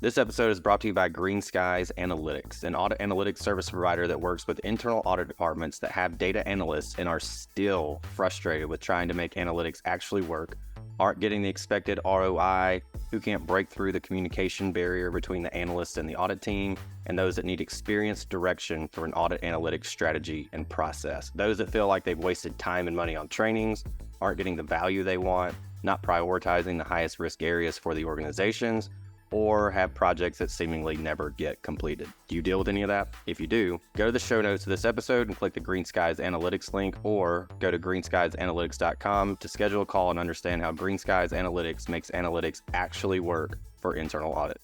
This episode is brought to you by Green Skies Analytics, an audit analytics service provider that works with internal audit departments that have data analysts and are still frustrated with trying to make analytics actually work, aren't getting the expected ROI, who can't break through the communication barrier between the analyst and the audit team, and those that need experienced direction for an audit analytics strategy and process. Those that feel like they've wasted time and money on trainings, aren't getting the value they want, not prioritizing the highest risk areas for the organizations, or have projects that seemingly never get completed. Do you deal with any of that? If you do, go to the show notes of this episode and click the Green Skies Analytics link, or go to greenskiesanalytics.com to schedule a call and understand how Green Skies Analytics makes analytics actually work for internal audit.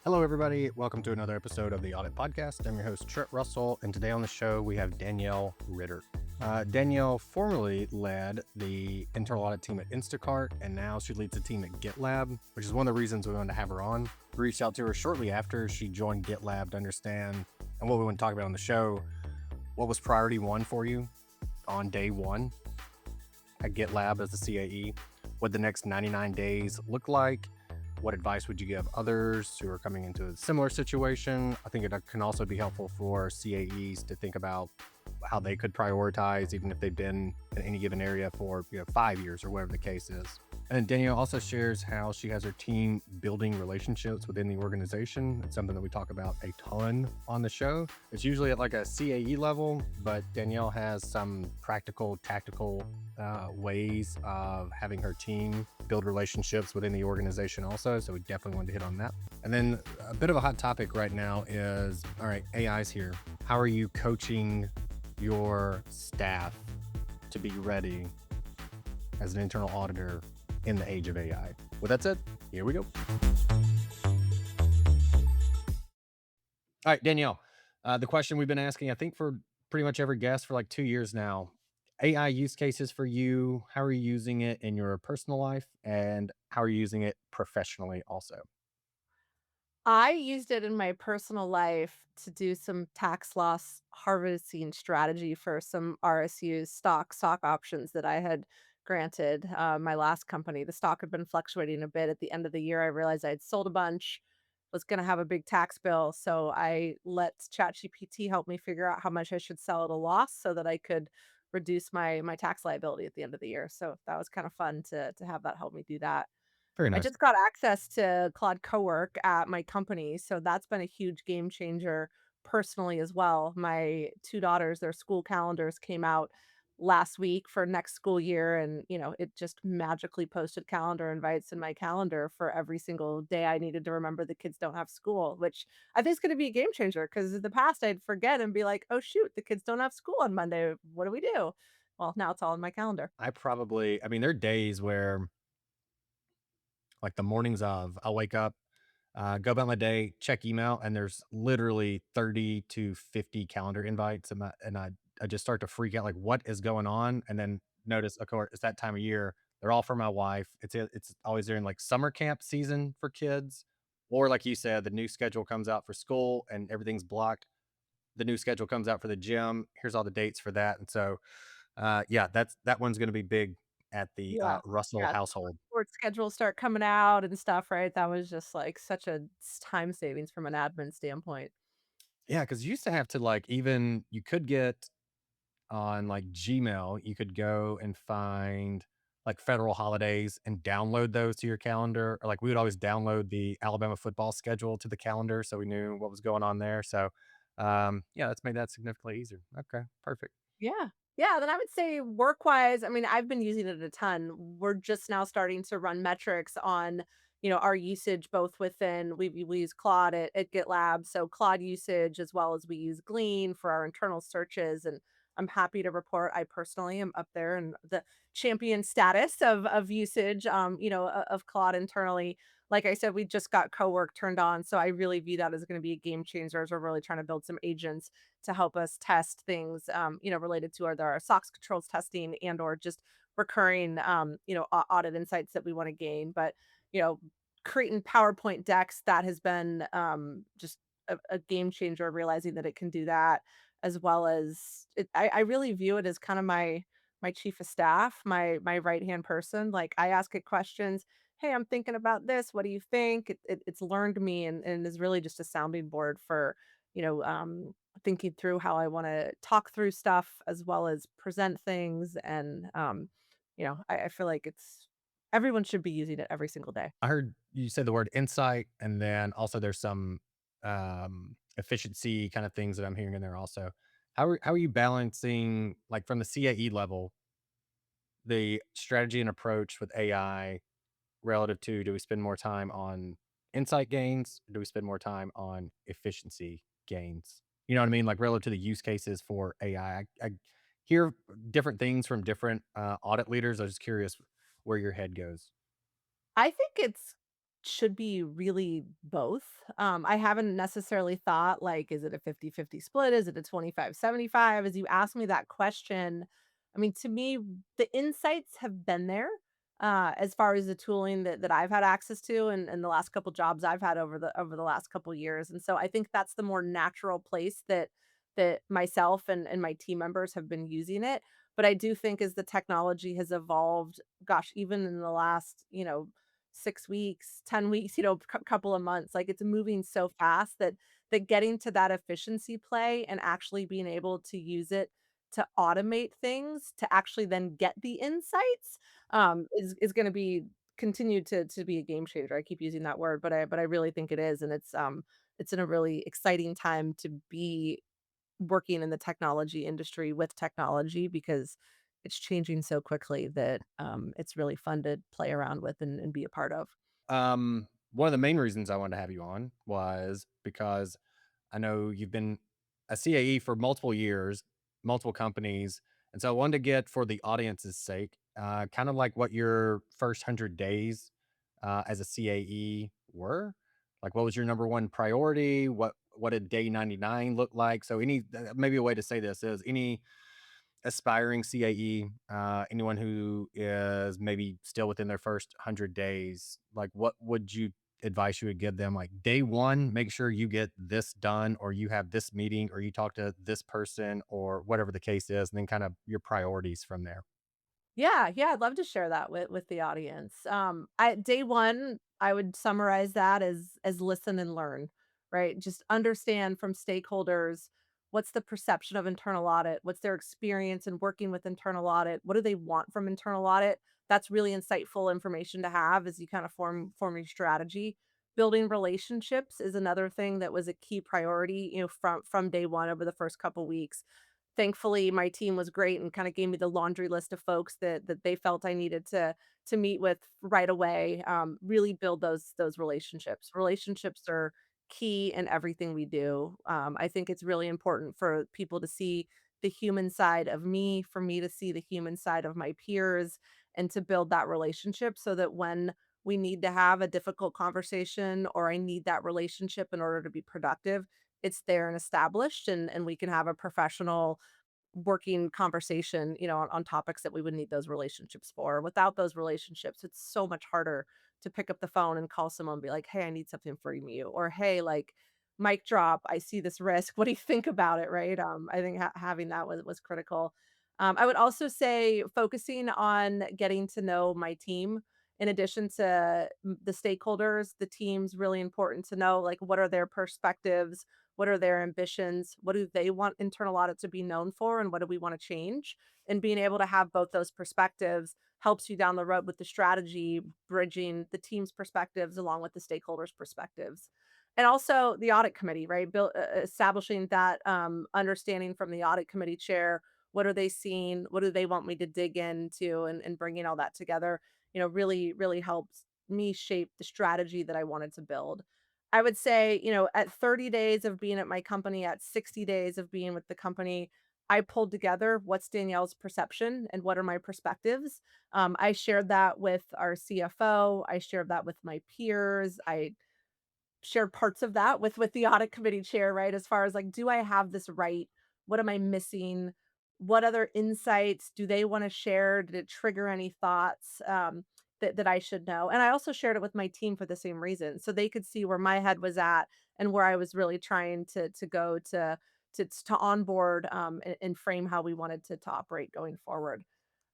Hello, everybody. Welcome to another episode of the Audit Podcast. I'm your host, Trent Russell, and today on the show, we have Danielle Ritter. Danielle formerly led the internal audit team at Instacart, and now she leads the team at GitLab, which is one of the reasons we wanted to have her on. We reached out to her shortly after she joined GitLab to understand, and what we want to talk about on the show, what was priority one for you on day one at GitLab as the CAE, what the next 99 days look like, what advice would you give others who are coming into a similar situation? I think it can also be helpful for CAEs to think about how they could prioritize, even if they've been in any given area for 5 years or whatever the case is. And Danielle also shares how she has her team building relationships within the organization. It's something that we talk about a ton on the show. It's usually at like a CAE level, but Danielle has some practical, tactical ways of having her team build relationships within the organization also. So we definitely want to hit on that. And then a bit of a hot topic right now is, all right, AI's here. How are you coaching your staff to be ready as an internal auditor in the age of AI? With that said, here we go. All right, Danielle, the question we've been asking, I think for pretty much every guest for like 2 years now, AI use cases for you. How are you using it in your personal life, and how are you using it professionally also? I used it in my personal life to do some tax loss harvesting strategy for some RSUs, stock options that I had granted my last company. The stock had been fluctuating a bit. At the end of the year, I realized I had sold a bunch, was going to have a big tax bill. So I let ChatGPT help me figure out how much I should sell at a loss so that I could reduce my tax liability at the end of the year. So that was kind of fun to have that help me do that. Very I nice. just got access to Claude Cowork at my company, so that's been a huge game changer personally as well. My 2 daughters, their school calendars came out last week for next school year, and, it just magically posted calendar invites in my calendar for every single day I needed to remember the kids don't have school, which I think is gonna be a game changer. Because in the past, I'd forget and be like, "Oh, shoot, the kids don't have school on Monday. What do we do?" Well, now it's all in my calendar. There are days where, like the mornings of, I'll wake up, go about my day, check email, and there's literally 30 to 50 calendar invites, and I just start to freak out, like, what is going on? And then notice, of course, it's that time of year. They're all for my wife. It's always during like summer camp season for kids, or like you said, the new schedule comes out for school and everything's blocked. The new schedule comes out for the gym. Here's all the dates for that, and so yeah, that one's going to be big at the Yeah. Russell Yeah, household. sports schedules start coming out and stuff, right? That was just, like, such a time savings from an admin standpoint. Yeah, because you used to have to like even you could get on like Gmail, you could go and find like federal holidays and download those to your calendar. Or like we would always download the Alabama football schedule to the calendar so we knew what was going on there. So yeah, that's made that significantly easier. Okay, perfect. Yeah. Yeah, then I would say work-wise, I mean, I've been using it a ton. We're just now starting to run metrics on, our usage both within we use Claude at GitLab, so Claude usage as well as we use Glean for our internal searches, and I'm happy to report I personally am up there in the champion status of usage, of Claude internally. Like I said, we just got Cowork turned on, so I really view that as gonna be a game changer as we're really trying to build some agents to help us test things, related to our SOX controls testing and or just recurring, audit insights that we want to gain. But, you know, creating PowerPoint decks, that has been just a game changer, realizing that it can do that, as well as I really view it as kind of my chief of staff, my right hand person. Like I ask it questions, hey, I'm thinking about this. What do you think? It's learned me and is really just a sounding board for, you know, thinking through how I want to talk through stuff as well as present things. And, I feel like everyone should be using it every single day. I heard you say the word insight, and then also there's some efficiency kind of things that I'm hearing in there also. How are you balancing, like, from the CAE level, the strategy and approach with AI relative to, do we spend more time on insight gains? Or do we spend more time on efficiency gains? You know what I mean? Like, relative to the use cases for AI. I hear different things from different audit leaders. I was just curious where your head goes. I think it's should be really both. I haven't necessarily thought like, is it a 50-50 split? Is it a 25-75? As you ask me that question, I mean, to me, the insights have been there as far as the tooling that I've had access to and the last couple jobs I've had over the last couple years. And so I think that's the more natural place that myself and my team members have been using it. But I do think as the technology has evolved, gosh, even in the last, 6 weeks, 10 weeks, couple of months, like, it's moving so fast that getting to that efficiency play and actually being able to use it to automate things, to actually then get the insights, is gonna be continue to be a game changer. I keep using that word, but I really think it is, and it's in a really exciting time to be working in the technology industry with technology because it's changing so quickly that, it's really fun to play around with and be a part of. One of the main reasons I wanted to have you on was because I know you've been a CAE for multiple years, multiple companies. And so I wanted to get, for the audience's sake, kind of like what your first 100 days as a CAE were. Like, what was your number one priority? What did day 99 look like? So, maybe a way to say this is, any aspiring CAE, anyone who is maybe still within their first 100 days, like, what would you advice you would give them? Like, day one, make sure you get this done, or you have this meeting, or you talk to this person, or whatever the case is, and then kind of your priorities from there. Yeah, yeah, I'd love to share that with the audience. I day 1, I would summarize that as listen and learn, right? Just understand from stakeholders, what's the perception of internal audit? What's their experience in working with internal audit? What do they want from internal audit? That's really insightful information to have as you kind of form your strategy. Building relationships is another thing that was a key priority, from day 1 over the first couple weeks. Thankfully, my team was great and kinda gave me the laundry list of folks that they felt I needed to meet with right away, really build those relationships. Relationships are key in everything we do. I think it's really important for people to see the human side of me, for me to see the human side of my peers, and to build that relationship so that when we need to have a difficult conversation or I need that relationship in order to be productive, it's there and established, and we can have a professional working conversation, on topics that we would need those relationships for. Without those relationships, it's so much harder to pick up the phone and call someone and be like, "Hey, I need something from you," or "Hey, like, mic drop, I see this risk. What do you think about it?" Right? I think having that was critical. I would also say focusing on getting to know my team. In addition to the stakeholders, the team's really important to know, like, what are their perspectives, what are their ambitions? What do they want internal audit to be known for? And what do we want to change? And being able to have both those perspectives helps you down the road with the strategy, bridging the team's perspectives along with the stakeholders' perspectives. And also the audit committee, right? Establishing that understanding from the audit committee chair. What are they seeing? What do they want me to dig into? And bringing all that together, really, really helps me shape the strategy that I wanted to build. I would say, at 30 days of being at my company, at 60 days of being with the company, I pulled together what's Danielle's perception and what are my perspectives. I shared that with our CFO. I shared that with my peers. I shared parts of that with the audit committee chair, right? As far as like, do I have this right? What am I missing? What other insights do they want to share? Did it trigger any thoughts that I should know? And I also shared it with my team for the same reason, so they could see where my head was at and where I was really trying to go to onboard and frame how we wanted to operate going forward.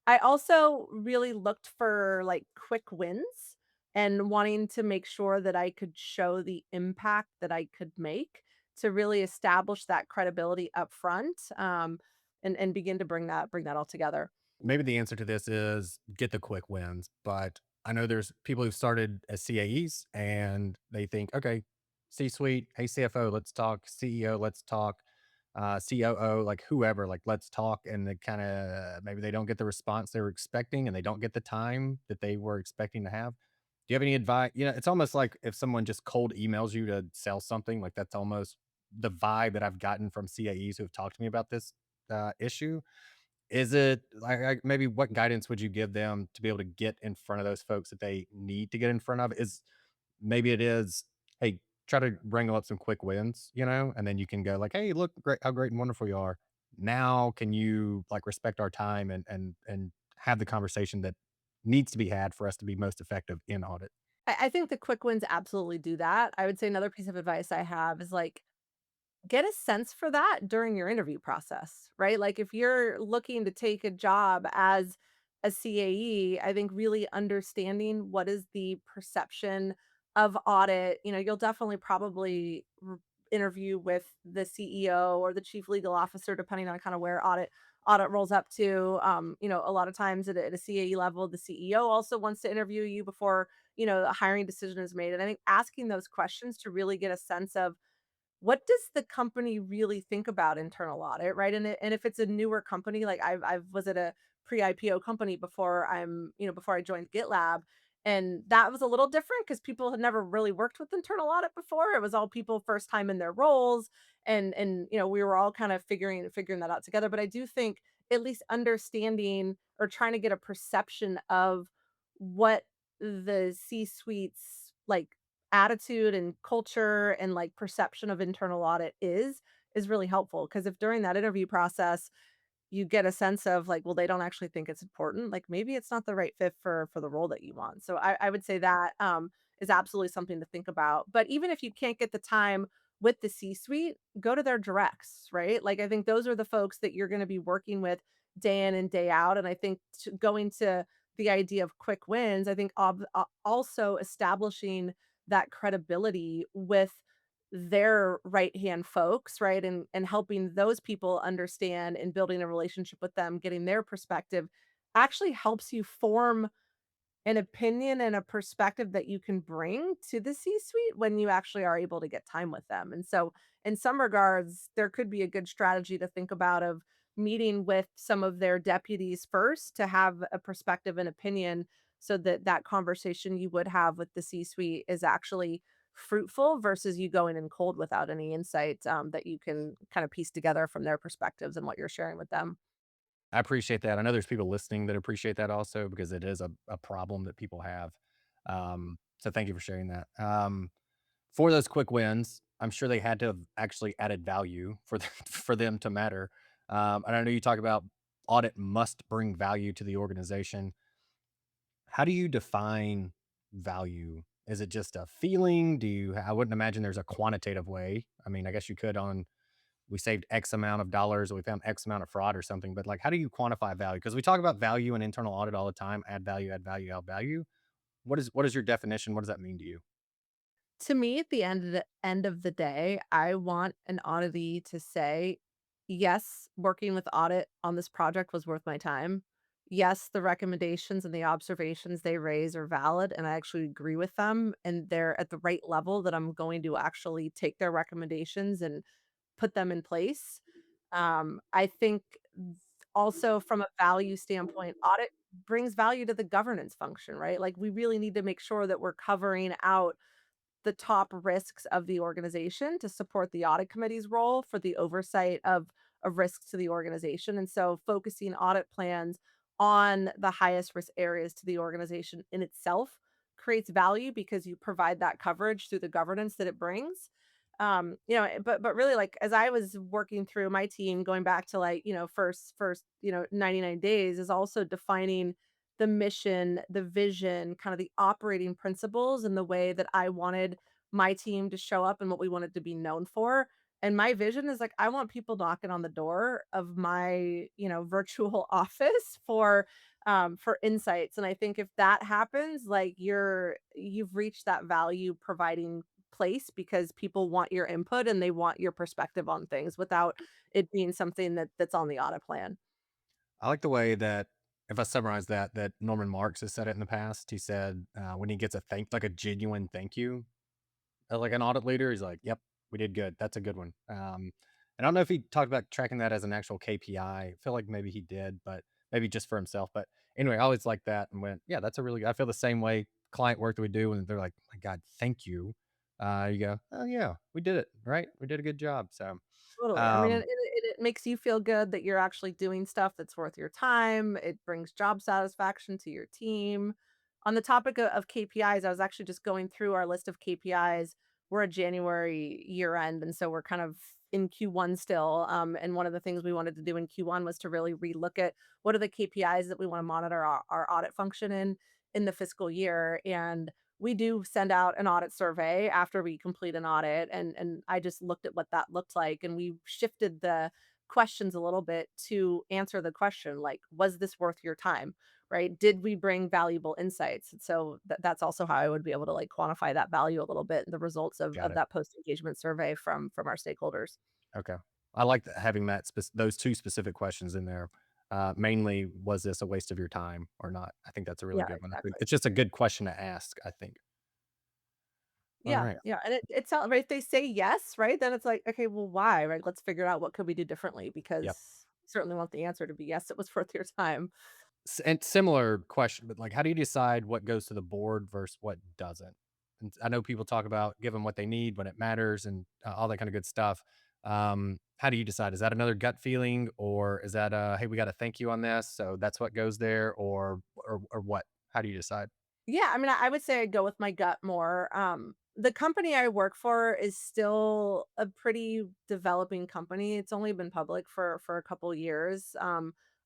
I also really looked for, like, quick wins. and wanting to make sure that I could show the impact that I could make to really establish that credibility up front, and begin to bring that all together. Maybe the answer to this is get the quick wins, but I know there's people who've started as CAEs and they think, okay, C-suite, hey CFO, let's talk. CEO, let's talk. COO, like whoever, like let's talk, and they kind of maybe they don't get the response they were expecting, and they don't get the time that they were expecting to have. Do you have any advice? It's almost like if someone just cold emails you to sell something, like that's almost the vibe that I've gotten from CAEs who have talked to me about this issue. Is it like maybe what guidance would you give them to be able to get in front of those folks that they need to get in front of? Is maybe it is, hey, try to wrangle up some quick wins, and then you can go like, hey, look, great, how great and wonderful you are. Now, can you like respect our time and have the conversation that needs to be had for us to be most effective in audit? I think the quick wins absolutely do that. I would say another piece of advice I have is like, get a sense for that during your interview process, right? Like if you're looking to take a job as a CAE, I think really understanding what is the perception of audit, you'll definitely probably interview with the CEO or the chief legal officer, depending on kind of where audit rolls up to. A lot of times at a CAE level, the CEO also wants to interview you before, a hiring decision is made. And I think asking those questions to really get a sense of what does the company really think about internal audit, right? And if it's a newer company, like I've was at a pre-IPO company before I joined GitLab, and that was a little different because people had never really worked with internal audit before. It was all people first time in their roles, and we were all kind of figuring that out together. But I do think at least understanding or trying to get a perception of what the C-suite's like attitude and culture and like perception of internal audit is really helpful because if during that interview process you get a sense of like, well, they don't actually think it's important, like maybe it's not the right fit for the role that you want. So I would say that is absolutely something to think about. But even if you can't get the time with the C suite, go to their directs, right? Like I think those are the folks that you're going to be working with day in and day out. And I think going to the idea of quick wins, I think also establishing that credibility with their right hand folks, right? And helping those people understand and building a relationship with them, getting their perspective actually helps you form an opinion and a perspective that you can bring to the C-suite when you actually are able to get time with them. And so in some regards, there could be a good strategy to think about of meeting with some of their deputies first to have a perspective and opinion so that that conversation you would have with the C-suite is actually fruitful versus you going in cold without any insight that you can kind of piece together from their perspectives and what you're sharing with them. I appreciate that. I know there's people listening that appreciate that also because it is a problem that people have. So thank you for sharing that. For those quick wins, I'm sure they had to have actually added value for for them to matter. And I know you talk about audit must bring value to the organization. How do you define value? Is it just a feeling? I wouldn't imagine there's a quantitative way. I mean, I guess you could on we saved X amount of dollars or we found X amount of fraud or something, but like, how do you quantify value? Because we talk about value in internal audit all the time, add value, add value, add value. What is your definition? What does that mean to you? To me, at the end of the day, I want an auditee to say, "Yes, working with audit on this project was worth my time. Yes, the recommendations and the observations they raise are valid, and I actually agree with them, and they're at the right level that I'm going to actually take their recommendations and put them in place." I think also from a value standpoint, audit brings value to the governance function, right? Like, we really need to make sure that we're covering out the top risks of the organization to support the audit committee's role for the oversight of risks to the organization. And so focusing audit plans on the highest risk areas to the organization in itself creates value because you provide that coverage through the governance that it brings. But really like as I was working through my team going back to like, first, 99 days is also defining the mission, the vision, kind of the operating principles and the way that I wanted my team to show up and what we wanted to be known for. And my vision is like I want people knocking on the door of my, virtual office for insights. And I think if that happens, like you've reached that value providing place because people want your input and they want your perspective on things without it being something that's on the audit plan. I like the way that, if I summarize that, that Norman Marks has said it in the past. He said when he gets like a genuine thank you, like an audit leader, he's like, "Yep, we did good. That's a good one." And I don't know if he talked about tracking that as an actual KPI. I feel like maybe he did, but maybe just for himself. But anyway, I always like that and went, "Yeah, that's a really good." I feel the same way client work that we do, and they're like, "My God, thank you." You go, "Oh yeah, we did it right. We did a good job." So, Totally. I mean, um, it makes you feel good that you're actually doing stuff that's worth your time. It brings job satisfaction to your team. On the topic of KPIs, I was actually just going through our list of KPIs. We're a January year end, and so we're kind of in Q1 still. And one of the things we wanted to do in Q1 was to really relook at what are the KPIs that we want to monitor our audit function in the fiscal year. And we do send out an audit survey after we complete an audit, and I just looked at what that looked like, and we shifted the questions a little bit to answer the question like, was this worth your time? Right? Did we bring valuable insights? And so that's also how I would be able to like quantify that value a little bit, the results of got of it. that post engagement survey from our stakeholders. Okay. I like having those two specific questions in there. Mainly, was this a waste of your time or not? I think that's a really Yeah, good one. exactly. It's just a good question to ask, I think. All Yeah, right. yeah, and it's not right, if they say yes, right, then it's like, "Okay, well, why?" Right? Let's figure out what could we do differently Yep. because we certainly want the answer to be, "Yes, it was worth your time." And similar question, but like, how do you decide what goes to the board versus what doesn't? And I know people talk about give them what they need when it matters and all that kind of good stuff. How do you decide? Is that another gut feeling, or is that hey, we got to thank you on this, so that's what goes there, or what? How do you decide? Yeah, I mean, I would say I go with my gut more. The company I work for is still a pretty developing company. It's only been public for a couple years.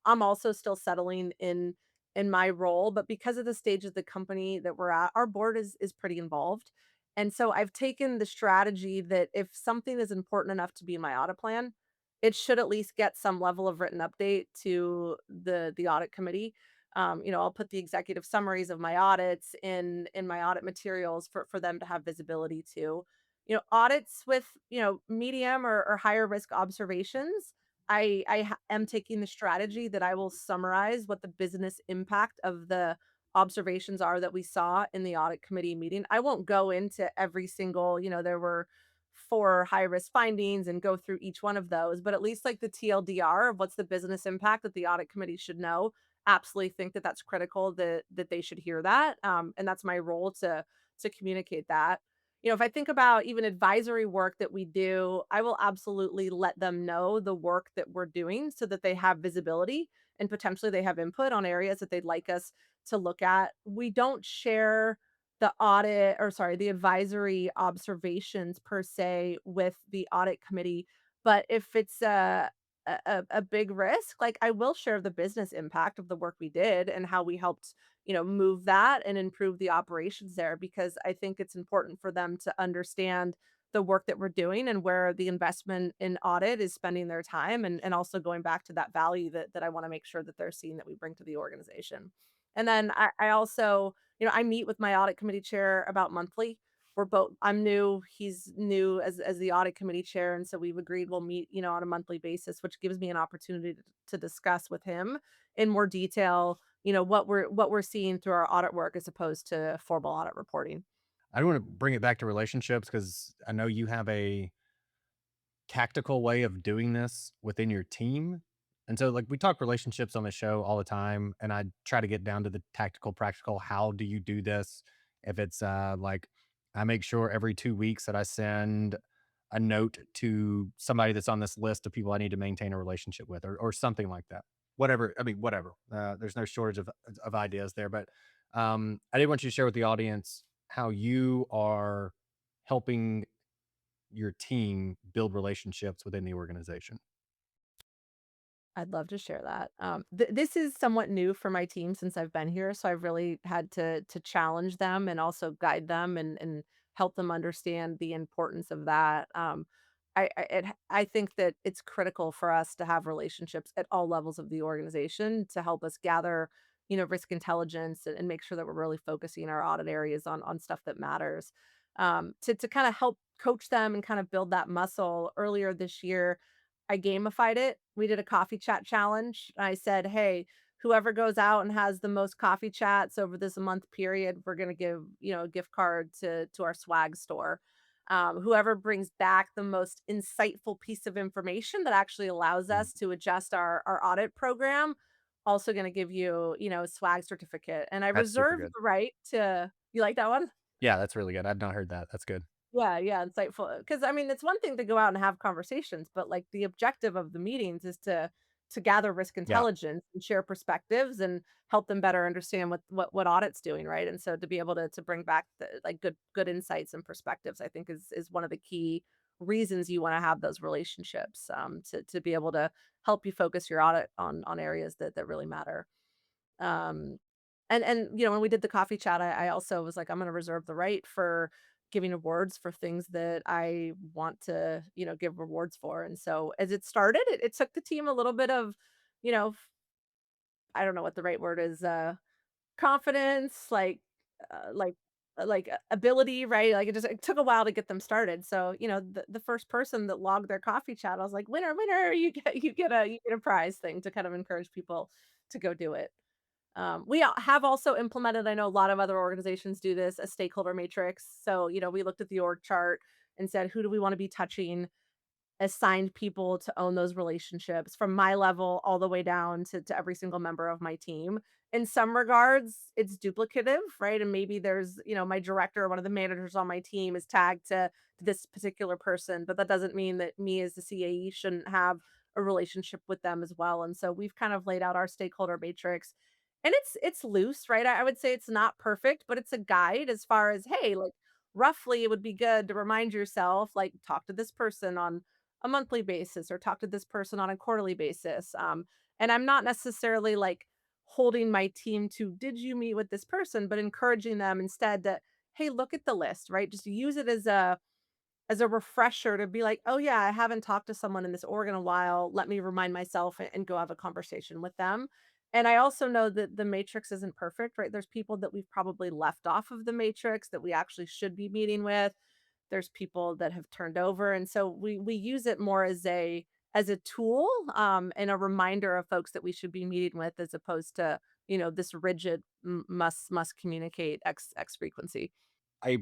I'm also still settling in my role, but because of the stage of the company that we're at, our board is pretty involved. And so I've taken the strategy that if something is important enough to be in my audit plan, it should at least get some level of written update to the audit committee. I'll put the executive summaries of my audits in my audit materials for them to have visibility to. Audits with, medium or higher risk observations. Am taking the strategy that I will summarize what the business impact of the observations are that we saw in the audit committee meeting. I won't go into every single, there were four high risk findings and go through each one of those, but at least like the TLDR of what's the business impact that the audit committee should know. Absolutely think that that's critical, that they should hear that, and that's my role to communicate that. If I think about even advisory work that we do, I will absolutely let them know the work that we're doing so that they have visibility and potentially they have input on areas that they'd like us to look at. We don't share the advisory observations per se with the audit committee, but if it's a big risk, like, I will share the business impact of the work we did and how we helped, move that and improve the operations there because I think it's important for them to understand the work that we're doing and where the investment in audit is spending their time and also going back to that value that I wanna make sure that they're seeing that we bring to the organization. And then I also, I meet with my audit committee chair about monthly. I'm new, he's new as the audit committee chair, and so we've agreed we'll meet, on a monthly basis, which gives me an opportunity to discuss with him in more detail, what we're seeing through our audit work as opposed to formal audit reporting. I want to bring it back to relationships because I know you have a tactical way of doing this within your team. And so, like, we talk relationships on the show all the time, and I try to get down to the tactical, practical. How do you do this? If it's like, I make sure every 2 weeks that I send a note to somebody that's on this list of people I need to maintain a relationship with, or something like that. Whatever. I mean, whatever. There's no shortage of ideas there, but I did want you to share with the audience how you are helping your team build relationships within the organization. I'd love to share that. This is somewhat new for my team since I've been here, so I've really had to challenge them and also guide them and help them understand the importance of that. I think that it's critical for us to have relationships at all levels of the organization to help us gather, risk intelligence and make sure that we're really focusing our audit areas on stuff that matters. To kind of help coach them and kind of build that muscle earlier this year, I gamified it. We did a coffee chat challenge. I said, hey, whoever goes out and has the most coffee chats over this month period, we're gonna give, a gift card to our swag store. Whoever brings back the most insightful piece of information that actually allows Mm, us to adjust our audit program, also going to give you, a swag certificate. And I that's super reserve good. the right to, you like that one? Yeah, that's really good. I've not heard that. That's good. Yeah, yeah, insightful. Because I mean, it's one thing to go out and have conversations, but like the objective of the meetings is to gather risk Yeah. intelligence and share perspectives and help them better understand what audit's doing, right? And so to be able to bring back the like good insights and perspectives, I think is one of the key reasons you want to have those relationships, to be able to help you focus your audit on areas that really matter. Um, and when we did the coffee chat, I also was like, I'm gonna reserve the right for giving awards for things that I want to, give rewards for. And so as it started, it took the team a little bit of, you know, I don't know what the right word is, confidence, ability, right? Like it took a while to get them started. So, the first person that logged their coffee chat, I was like, winner, winner, you get a prize thing to kind of encourage people to go do it. Have also implemented, I know a lot of other organizations do this, a stakeholder matrix. So, we looked at the org chart and said, who do we want to be touching? Assigned people to own those relationships from my level all the way down to every single member of my team. In some regards, it's duplicative, right? And maybe there's, my director or one of the managers on my team is tagged to this particular person, but that doesn't mean that me as the CAE shouldn't have a relationship with them as well. And so we've kind of laid out our stakeholder matrix. And it's loose, right? I would say it's not perfect, but it's a guide as far as, hey, like roughly it would be good to remind yourself, like, talk to this person on a monthly basis or talk to this person on a quarterly basis. And I'm not necessarily like holding my team to, did you meet with this person, but encouraging them instead that, hey, look at the list, right? Just use it as a refresher to be like, oh yeah, I haven't talked to someone in this org in a while. Let me remind myself and go have a conversation with them. And I also know that the matrix isn't perfect, right? There's people that we've probably left off of the matrix that we actually should be meeting with. There's people that have turned over, and so we use it more as a tool, and a reminder of folks that we should be meeting with as opposed to, this rigid must communicate X frequency. A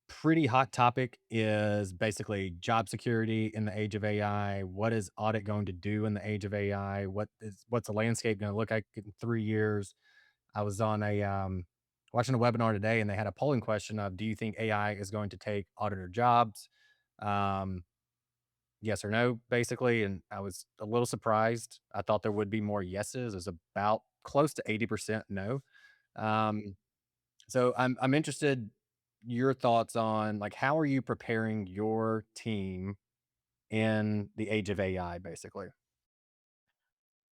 pretty hot topic is basically job security in the age of AI. What is audit going to do in the age of AI? What's the landscape going to look like in 3 years? I was on a watching a webinar today, and they had a polling question of, "Do you think AI is going to take auditor jobs?" Um, yes or no, basically. And I was a little surprised. I thought there would be more yeses. It's about close to 80% no. Um, so I'm interested your thoughts on, like, how are you preparing your team in the age of AI, basically?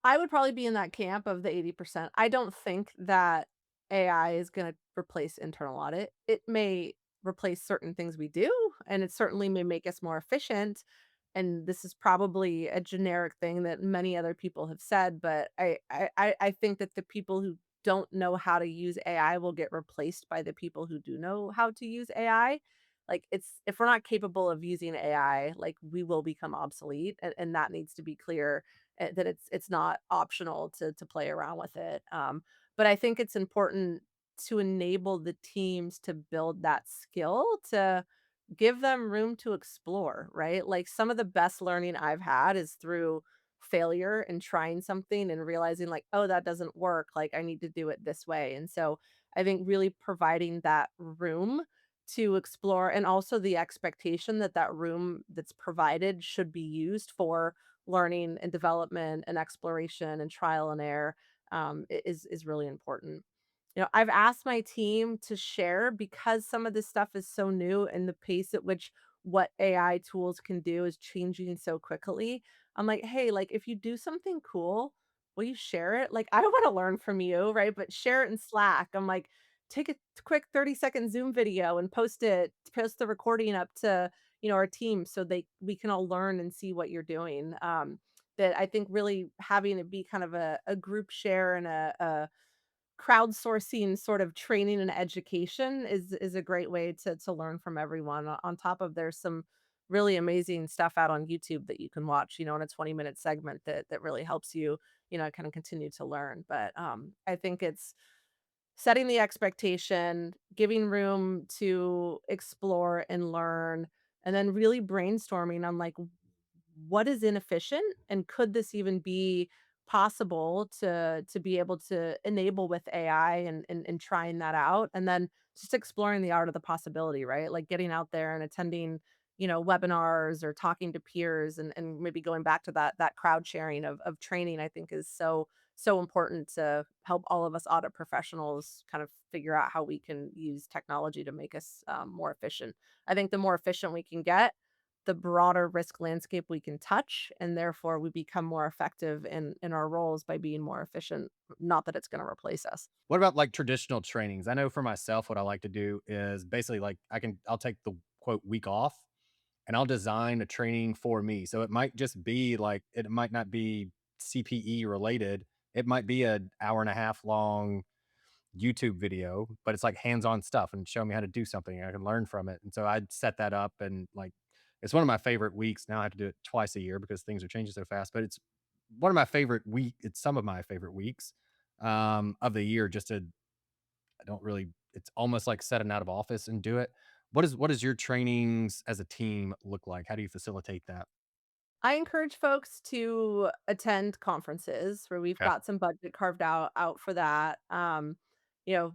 I would probably be in that camp of the 80%. I don't think that AI is gonna replace internal audit. It may replace certain things we do, and it certainly may make us more efficient, and this is probably a generic thing that many other people have said, but I think that the people who don't know how to use AI will get replaced by the people who do know how to use AI. Like, it's if we're not capable of using AI, like, we will become obsolete, and that needs to be clear, that it's not optional to play around with it. But I think it's important to enable the teams to build that skill to give them room to explore, right? Like some of the best learning I've had is through failure and trying something and realizing like, oh, that doesn't work. Like I need to do it this way. And so I think really providing that room to explore and also the expectation that that room that's provided should be used for learning and development and exploration and trial and error, is really important. I've asked my team to share because some of this stuff is so new and the pace at which what AI tools can do is changing so quickly. I'm like, hey, like if you do something cool, will you share it? Like, I want to learn from you, right? But share it in Slack. I'm like, take a quick 30-second Zoom video and post the recording up to, our team so we can all learn and see what you're doing. That I think really having it be kind of a group share and a crowdsourcing sort of training and education is a great way to learn from everyone. On top of there's some really amazing stuff out on YouTube that you can watch, in a 20-minute segment that really helps you, kind of continue to learn. But I think it's setting the expectation, giving room to explore and learn, and then really brainstorming on like what is inefficient and could this even be possible to be able to enable with AI and trying that out, and then just exploring the art of the possibility, right? Like getting out there and attending, webinars or talking to peers and maybe going back to that crowd sharing of training, I think is so important to help all of us audit professionals kind of figure out how we can use technology to make us more efficient. I think the more efficient we can get, the broader risk landscape we can touch, and therefore we become more effective in our roles by being more efficient. Not that it's going to replace us. What about like traditional trainings? I know for myself, what I like to do is basically like I'll take the quote week off and I'll design a training for me. So it might just be like, it might not be CPE related. It might be an hour and a half long YouTube video, but it's like hands-on stuff and show me how to do something. I can learn from it. And so I'd set that up and like it's one of my favorite weeks. Now I have to do it twice a year because things are changing so fast, but it's one of my favorite it's some of my favorite weeks of the year just to I don't really it's almost like setting out of office and do it. What is your trainings as a team look like? How do you facilitate that? I encourage folks to attend conferences where we've Okay. got some budget carved out for that. You know,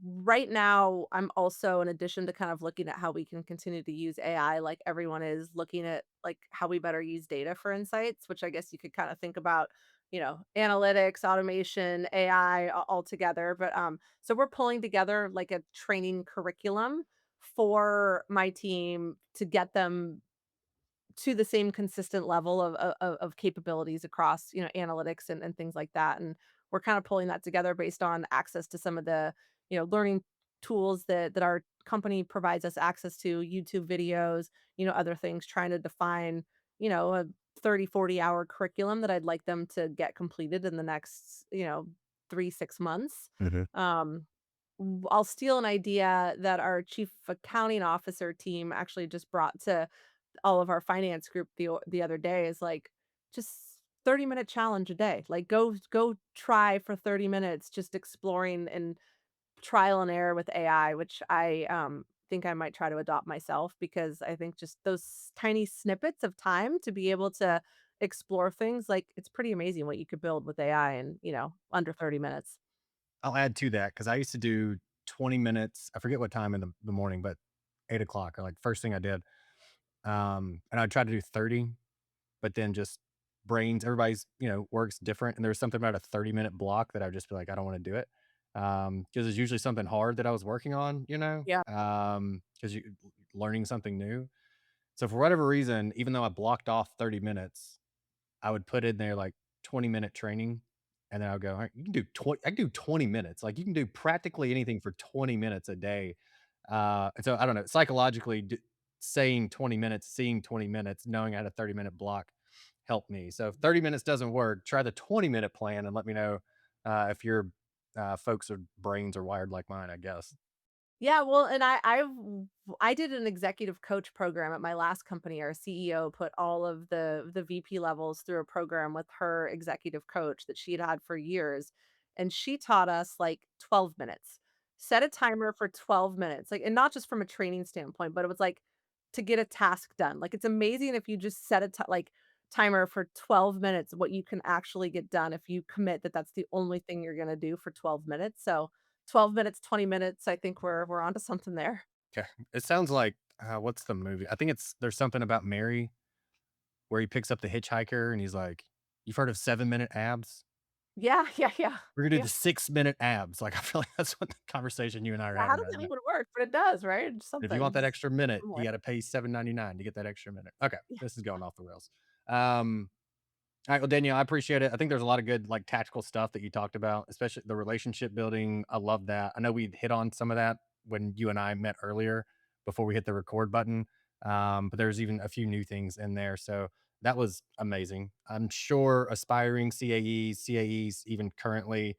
right now I'm also, in addition to kind of looking at how we can continue to use AI, like everyone is looking at like how we better use data for insights, which I guess you could kind of think about, analytics, automation, AI all together. But so we're pulling together like a training curriculum for my team to get them to the same consistent level of capabilities across, analytics and things like that, and we're kind of pulling that together based on access to some of the, learning tools that our company provides us access to, YouTube videos, other things, trying to define, a 30-40 hour curriculum that I'd like them to get completed in the next, 3-6 months. Mhm. Um, I'll steal an idea that our chief accounting officer team actually just brought to all of our finance group the other day, is like just 30-minute challenge a day. Like go try for 30 minutes just exploring and trial and error with AI, which I think I might try to adopt myself, because I think just those tiny snippets of time to be able to explore things, like it's pretty amazing what you could build with AI in, under 30 minutes. I'll add to that because I used to do 20 minutes. I forget what time in the morning, but 8 o'clock or like first thing I did. And I tried to do 30, but then just brains, everybody's, works different. And there was something about a 30-minute block that I would just be like, I don't want to do it. Because it's usually something hard that I was working on, Yeah. because you learning something new. So for whatever reason, even though I blocked off 30 minutes, I would put in there like 20-minute training. And then I would go, all right, you can do 20, I can do 20 minutes. Like you can do practically anything for 20 minutes a day. And so I don't know, psychologically saying 20 minutes, seeing 20 minutes, knowing I had a 30-minute block helped me. So if 30 minutes doesn't work, try the 20-minute plan and let me know if your folks or brains are wired like mine, I guess. Yeah, well, and I did an executive coach program at my last company. Our CEO put all of the VP levels through a program with her executive coach that she'd had for years, and she taught us like 12 minutes. Set a timer for 12 minutes. Like, and not just from a training standpoint, but it was like to get a task done. Like, it's amazing if you just set a like timer for 12 minutes, what you can actually get done if you commit that that's the only thing you're going to do for 12 minutes. So 12 minutes, 20 minutes, I think we're onto something there. Okay. It sounds like what's the movie? I think it's there's something about Mary where he picks up the hitchhiker and he's like, "You've heard of 7-minute abs? Yeah, yeah, yeah, We're gonna do yeah. the 6-minute abs." Like I feel like that's what the conversation you and I are Yeah, how having does right that now. even work? But it does, right? Just If you want something, that just extra minute, you somewhere. got to pay $7.99 to get that extra minute. Okay, Yeah. this is going off the rails. All right, well, Danielle, I appreciate it. I think there's a lot of good like tactical stuff that you talked about, especially the relationship building. I love that. I know we hit on some of that when you and I met earlier before we hit the record button. But there's even a few new things in there. So that was amazing. I'm sure aspiring CAEs, even currently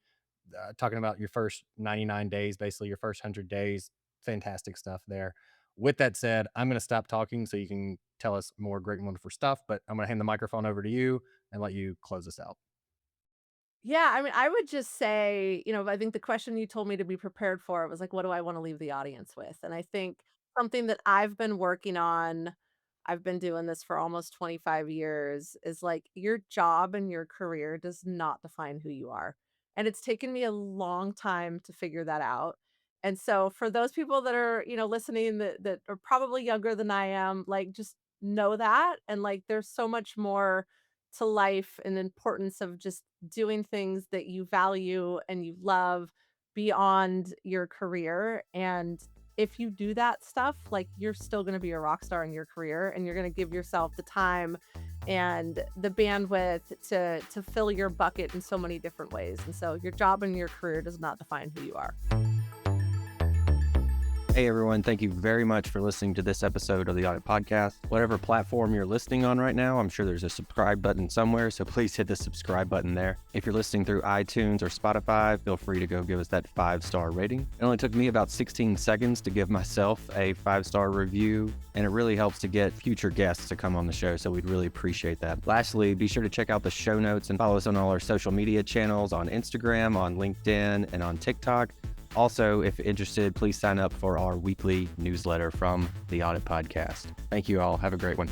talking about your first 99 days, basically your first 100 days, fantastic stuff there. With that said, I'm going to stop talking so you can tell us more great and wonderful stuff, but I'm going to hand the microphone over to you and let you close us out. Yeah, I mean, I would just say, I think the question you told me to be prepared for was like, what do I want to leave the audience with? And I think something that I've been working on, I've been doing this for almost 25 years, is like your job and your career does not define who you are. And it's taken me a long time to figure that out. And so for those people that are, listening that are probably younger than I am, like just know that. And like there's so much more to life and importance of just doing things that you value and you love beyond your career. And if you do that stuff, like you're still going to be a rock star in your career and you're going to give yourself the time and the bandwidth to fill your bucket in so many different ways. And so your job and your career does not define who you are. Hey everyone, thank you very much for listening to this episode of the Audit Podcast. Whatever platform you're listening on right now, I'm sure there's a subscribe button somewhere, so please hit the subscribe button there. If you're listening through iTunes or Spotify, feel free to go give us that 5-star rating. It only took me about 16 seconds to give myself a 5-star review, and it really helps to get future guests to come on the show, so we'd really appreciate that. Lastly, be sure to check out the show notes and follow us on all our social media channels on Instagram, on LinkedIn, and on TikTok. Also, if interested, please sign up for our weekly newsletter from the Audit Podcast. Thank you all. Have a great one.